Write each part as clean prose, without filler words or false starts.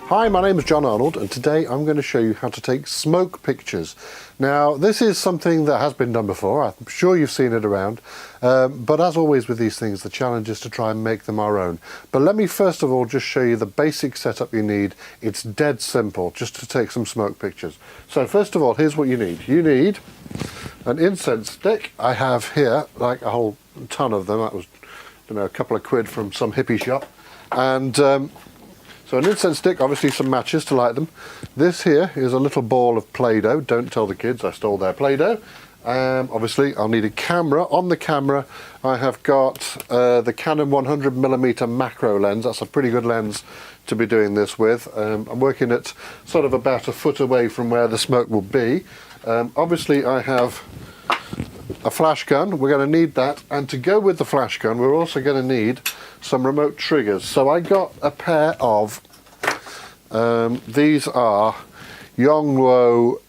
Hi, my name is John Arnold and today I'm going to show you how to take smoke pictures. Now this is something that has been done before, I'm sure you've seen it around, but as always with these things the challenge is to try and make them our own. But let me first of all just show you the basic setup you need. It's dead simple just to take some smoke pictures. So first of all, here's what you need. You need an incense stick. I have here like a whole ton of them. That was, you know, a couple of quid from some hippie shop. And so an incense stick, obviously some matches to light them. This here is a little ball of Play-Doh. Don't tell the kids I stole their Play-Doh. Obviously I'll need a camera. On the camera I have got the Canon 100mm macro lens. That's a pretty good lens to be doing this with. I'm working at sort of about a foot away from where the smoke will be. Obviously I have a flash gun, we're going to need that, and to go with the flash gun we're also going to need some remote triggers. So I got a pair of these are Yongnuo,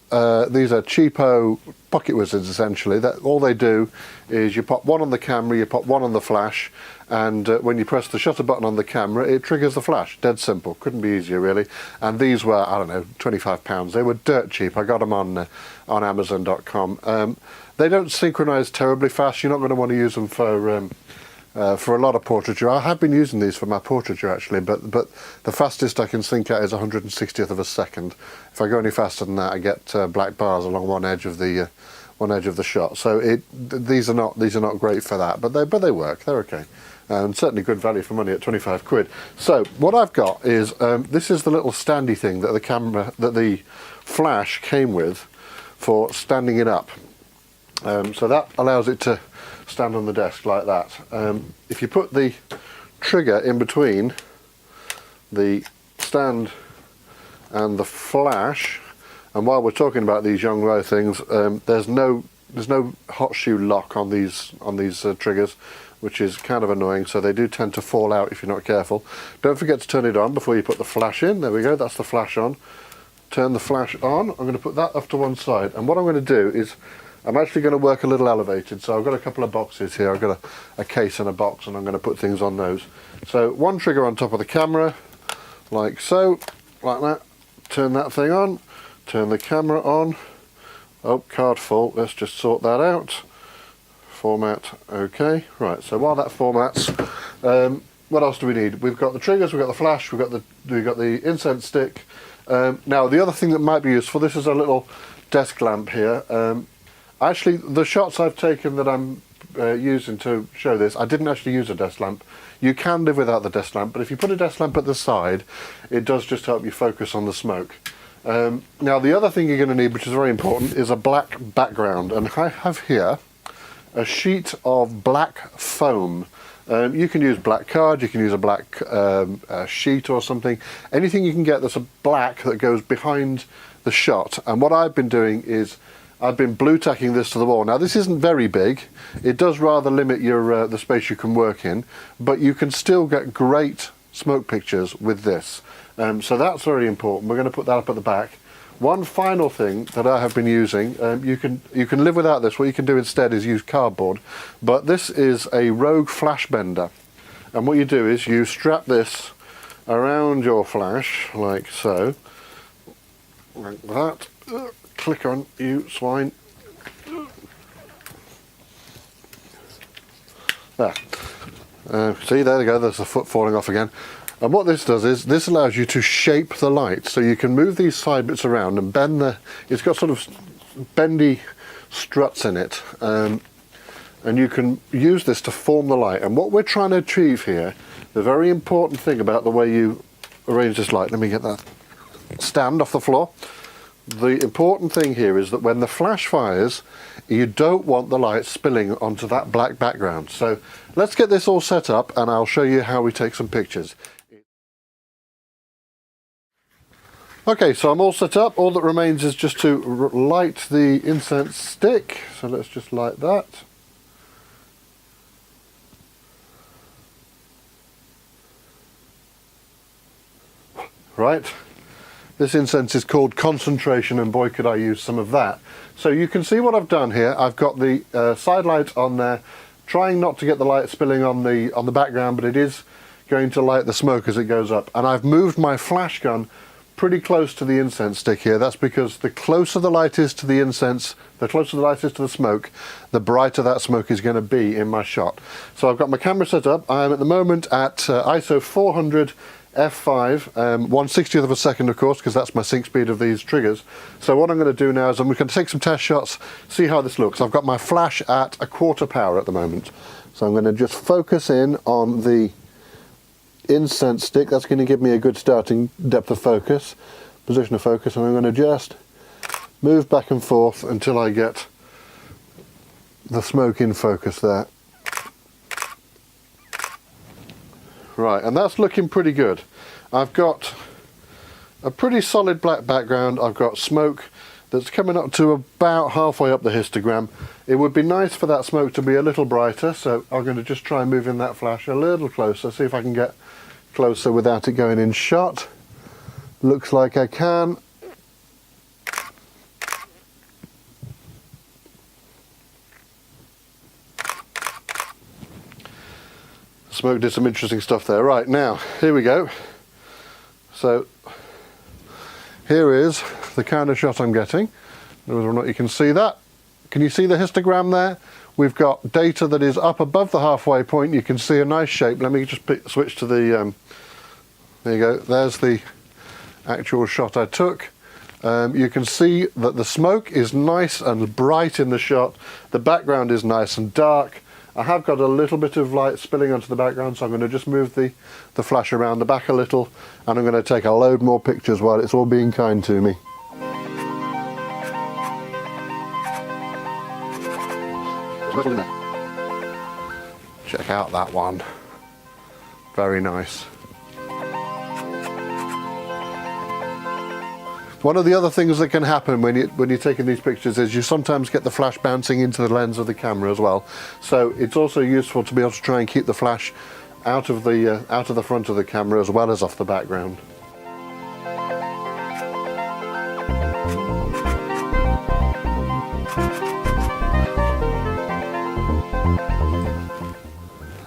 these are cheapo pocket wizards essentially. That all they do is you pop one on the camera, you pop one on the flash, and when you press the shutter button on the camera it triggers the flash. Dead simple, couldn't be easier really. And these were, I don't know, £25. They were dirt cheap. I got them on Amazon.com. They don't synchronize terribly fast. You're not going to want to use them for a lot of portraiture. I have been using these for my portraiture actually, but the fastest I can sync at is 1/160th of a second. If I go any faster than that, I get black bars along one edge of the shot. So these are not great for that, but they work. They're okay, and certainly good value for money at 25 quid. So what I've got is this is the little standy thing that the flash came with for standing it up. So that allows it to stand on the desk like that. If you put the trigger in between the stand and the flash, and while we're talking about these Yongnuo things, there's no hot shoe lock on these triggers, which is kind of annoying, so they do tend to fall out if you're not careful. Don't forget to turn it on before you put the flash in. There we go, that's the flash on. Turn the flash on. I'm going to put that off to one side, and what I'm going to do is I'm actually going to work a little elevated. So I've got a couple of boxes here. I've got a case and a box, and I'm going to put things on those. So one trigger on top of the camera, like so, like that. Turn that thing on, turn the camera on. Oh, card full, let's just sort that out. Format, okay. Right, so while that formats, what else do we need? We've got the triggers, we've got the flash, we've got the incense stick. Now the other thing that might be useful, this is a little desk lamp here. Actually, the shots I've taken that I'm using to show this, I didn't actually use a desk lamp. You can live without the desk lamp, but if you put a desk lamp at the side, it does just help you focus on the smoke. Now, the other thing you're going to need, which is very important, is a black background. And I have here a sheet of black foam. You can use black card, you can use a black sheet or something. Anything you can get that's a black that goes behind the shot. And what I've been doing is I've been blue tacking this to the wall. Now this isn't very big, it does rather limit your the space you can work in, but you can still get great smoke pictures with this. So that's very important. We're going to put that up at the back. One final thing that I have been using, you can live without this. What you can do instead is use cardboard, but this is a Rogue flash bender, and what you do is you strap this around your flash like so, like that. Click on, you swine. There. See, there we go, there's the foot falling off again. And what this does is, this allows you to shape the light. So you can move these side bits around and bend it's got sort of bendy struts in it. And you can use this to form the light. And what we're trying to achieve here, the very important thing about the way you arrange this light, let me get that stand off the floor. The important thing here is that when the flash fires, you don't want the light spilling onto that black background. So let's get this all set up and I'll show you how we take some pictures. Okay, so I'm all set up. All that remains is just to light the incense stick. So let's just light that. Right. This incense is called Concentration, and boy could I use some of that. So you can see what I've done here. I've got the side light on there, trying not to get the light spilling on the background, but it is going to light the smoke as it goes up. And I've moved my flash gun pretty close to the incense stick here. That's because the closer the light is to the incense, the closer the light is to the smoke, the brighter that smoke is going to be in my shot. So I've got my camera set up. I'm at the moment at ISO 400 f5, 1/60th of a second, of course, because that's my sync speed of these triggers. So what I'm going to do now is I'm going to take some test shots, see how this looks. I've got my flash at 1/4 power at the moment. So I'm going to just focus in on the incense stick. That's going to give me a good starting depth of focus, position of focus, and I'm going to just move back and forth until I get the smoke in focus there. Right, and that's looking pretty good. I've got a pretty solid black background. I've got smoke that's coming up to about halfway up the histogram. It would be nice for that smoke to be a little brighter, so I'm going to just try and move in that flash a little closer, see if I can get closer without it going in shot. Looks like I can. Smoke did some interesting stuff there. Right, now, here we go. So, here is the kind of shot I'm getting. Whether or not you can see that. Can you see the histogram there? We've got data that is up above the halfway point. You can see a nice shape. Let me just switch to the, there you go. There's the actual shot I took. You can see that the smoke is nice and bright in the shot. The background is nice and dark. I have got a little bit of light spilling onto the background, so I'm going to just move the flash around the back a little, and I'm going to take a load more pictures while it's all being kind to me. Check out that one. Very nice. One of the other things that can happen when you're taking these pictures is you sometimes get the flash bouncing into the lens of the camera as well. So it's also useful to be able to try and keep the flash out of the front of the camera as well as off the background.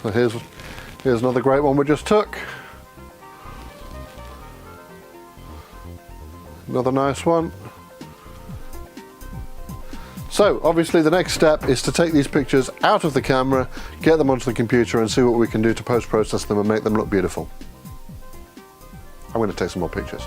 So here's another great one we just took. Another nice one. So obviously the next step is to take these pictures out of the camera, get them onto the computer and see what we can do to post-process them and make them look beautiful. I'm going to take some more pictures.